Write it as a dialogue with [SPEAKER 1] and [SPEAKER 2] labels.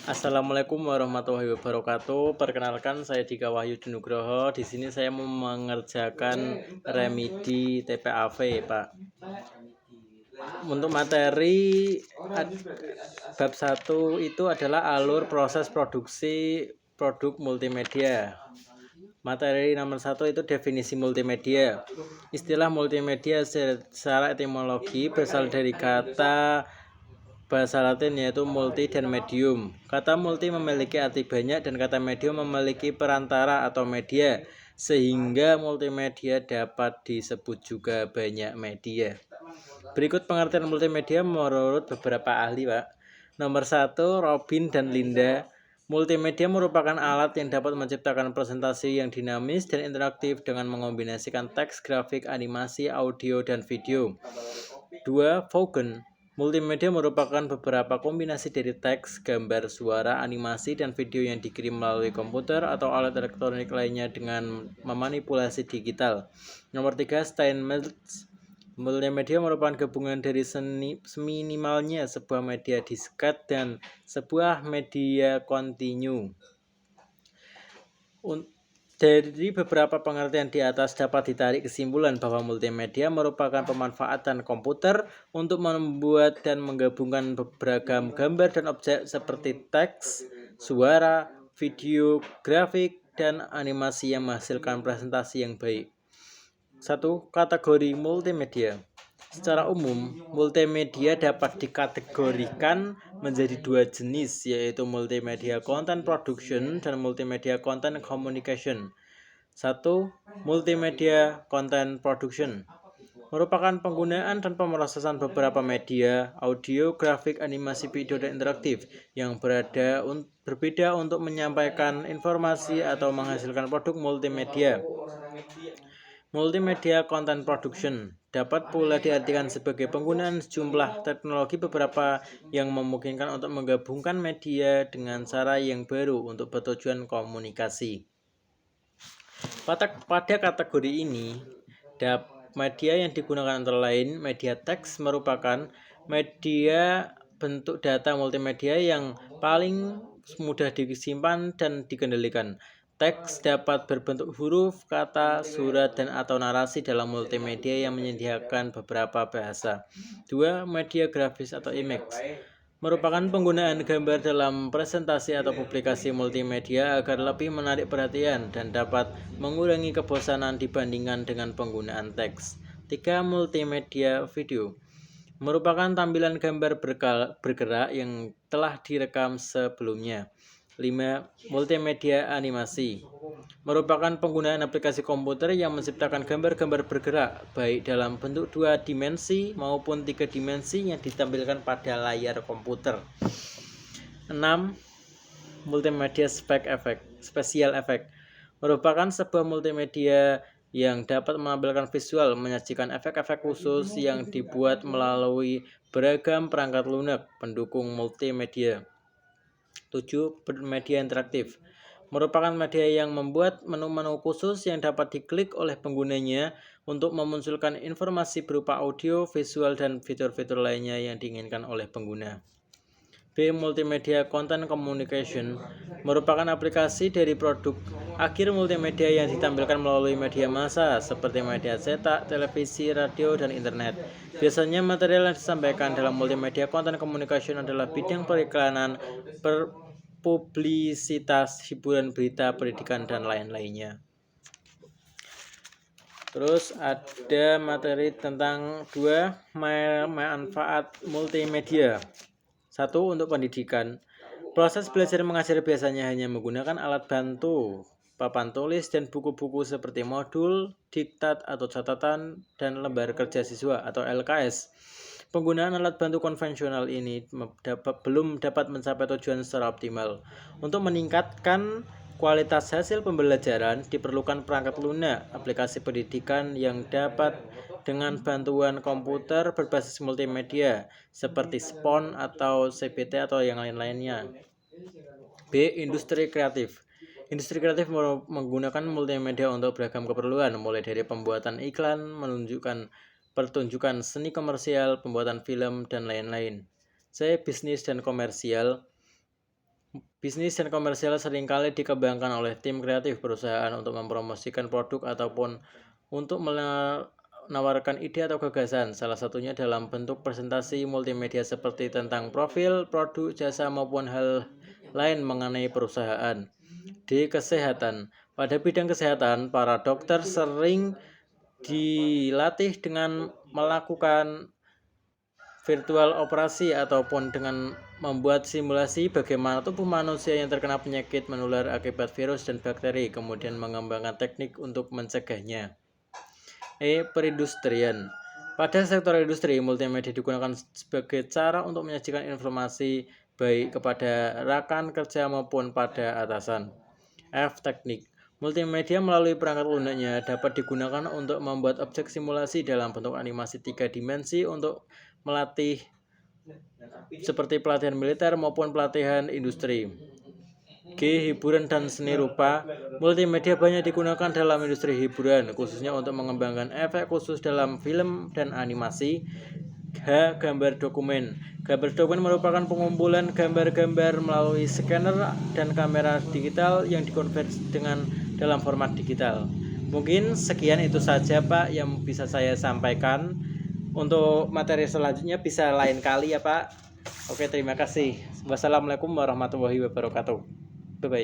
[SPEAKER 1] Assalamualaikum warahmatullahi wabarakatuh. Perkenalkan, saya Dika Wahyu Nugroho. Di sini saya mau mengerjakan remedi TPAV, Pak. Untuk materi bab 1 itu adalah alur proses produksi produk multimedia. Materi nomor 1 itu definisi multimedia. Istilah multimedia secara etimologi berasal dari kata bahasa Latin yaitu multi dan medium. Kata multi memiliki arti banyak dan kata medium memiliki perantara atau media, sehingga multimedia dapat disebut juga banyak media. Berikut pengertian multimedia menurut beberapa ahli, Pak. Nomor 1, Robin dan Linda. Multimedia merupakan alat yang dapat menciptakan presentasi yang dinamis dan interaktif dengan mengombinasikan teks, grafik, animasi, audio, dan video. 2. Vaughan. Multimedia merupakan beberapa kombinasi dari teks, gambar, suara, animasi, dan video yang dikirim melalui komputer atau alat elektronik lainnya dengan memanipulasi digital. Nomor 3. Steinmetz. Multimedia merupakan gabungan dari seminimalnya sebuah media disket dan sebuah media kontinu. Dari beberapa pengertian di atas dapat ditarik kesimpulan bahwa multimedia merupakan pemanfaatan komputer untuk membuat dan menggabungkan beragam gambar dan objek seperti teks, suara, video, grafik, dan animasi yang menghasilkan presentasi yang baik. 1. Kategori multimedia. Secara umum, multimedia dapat dikategorikan menjadi dua jenis, yaitu multimedia content production dan multimedia content communication. 1. Multimedia content production merupakan penggunaan dan pemrosesan beberapa media, audio, grafik, animasi, video, dan interaktif yang berbeda untuk menyampaikan informasi atau menghasilkan produk multimedia. Multimedia content production dapat pula diartikan sebagai penggunaan sejumlah teknologi beberapa yang memungkinkan untuk menggabungkan media dengan cara yang baru untuk bertujuan komunikasi. Pada kategori ini, media yang digunakan antara lain media teks merupakan media bentuk data multimedia yang paling mudah disimpan dan dikendalikan. Teks dapat berbentuk huruf, kata, surat, dan atau narasi dalam multimedia yang menyediakan beberapa bahasa. 2. Media grafis atau image merupakan penggunaan gambar dalam presentasi atau publikasi multimedia agar lebih menarik perhatian dan dapat mengurangi kebosanan dibandingkan dengan penggunaan teks. 3. Multimedia video merupakan tampilan gambar bergerak yang telah direkam sebelumnya. 5. Multimedia animasi merupakan penggunaan aplikasi komputer yang menciptakan gambar-gambar bergerak baik dalam bentuk 2 dimensi maupun 3 dimensi yang ditampilkan pada layar komputer. 6. Multimedia special effect merupakan sebuah multimedia yang dapat menampilkan visual, menyajikan efek-efek khusus yang dibuat melalui beragam perangkat lunak pendukung multimedia. 7. Media interaktif merupakan media yang membuat menu-menu khusus yang dapat diklik oleh penggunanya untuk memunculkan informasi berupa audio, visual, dan fitur-fitur lainnya yang diinginkan oleh pengguna. B. Multimedia Content Communication merupakan aplikasi dari produk akhir multimedia yang ditampilkan melalui media massa seperti media cetak, televisi, radio, dan internet. Biasanya material yang disampaikan dalam multimedia content communication adalah bidang periklanan, publisitas, hiburan, berita, pendidikan, dan lain-lainnya. Terus ada materi tentang 2 manfaat multimedia. 1. Untuk pendidikan. Proses belajar mengajar biasanya hanya menggunakan alat bantu, papan tulis, dan buku-buku seperti modul, diktat atau catatan, dan lembar kerja siswa atau LKS. Penggunaan alat bantu konvensional ini belum dapat mencapai tujuan secara optimal. Untuk meningkatkan kualitas hasil pembelajaran, diperlukan perangkat lunak aplikasi pendidikan yang dapat dengan bantuan komputer berbasis multimedia seperti SPON atau CBT atau yang lain-lainnya. B. Industri kreatif. Industri kreatif menggunakan multimedia untuk beragam keperluan, mulai dari pembuatan iklan, pertunjukan seni komersial, pembuatan film, dan lain-lain. C. Bisnis dan komersial. Bisnis dan komersial seringkali dikembangkan oleh tim kreatif perusahaan untuk mempromosikan produk ataupun untuk menawarkan ide atau gagasan, salah satunya dalam bentuk presentasi multimedia seperti tentang profil, produk, jasa, maupun hal lain mengenai perusahaan. Di kesehatan, pada bidang kesehatan, para dokter sering dilatih dengan melakukan virtual operasi ataupun dengan membuat simulasi bagaimana tubuh manusia yang terkena penyakit menular akibat virus dan bakteri, kemudian mengembangkan teknik untuk mencegahnya. Perindustrian. Pada sektor industri, multimedia digunakan sebagai cara untuk menyajikan informasi baik kepada rekan kerja maupun pada atasan. Teknik. Multimedia melalui perangkat lunaknya dapat digunakan untuk membuat objek simulasi dalam bentuk animasi 3 dimensi untuk melatih seperti pelatihan militer maupun pelatihan industri. Hiburan dan seni rupa. Multimedia banyak digunakan dalam industri hiburan, khususnya untuk mengembangkan efek khusus dalam film dan animasi. Gambar dokumen. Gambar dokumen merupakan pengumpulan gambar-gambar melalui scanner dan kamera digital yang dikonversi dalam format digital. Mungkin sekian itu saja Pak yang bisa saya sampaikan. Untuk materi selanjutnya bisa lain kali ya Pak. Oke, terima kasih. Wassalamualaikum warahmatullahi wabarakatuh.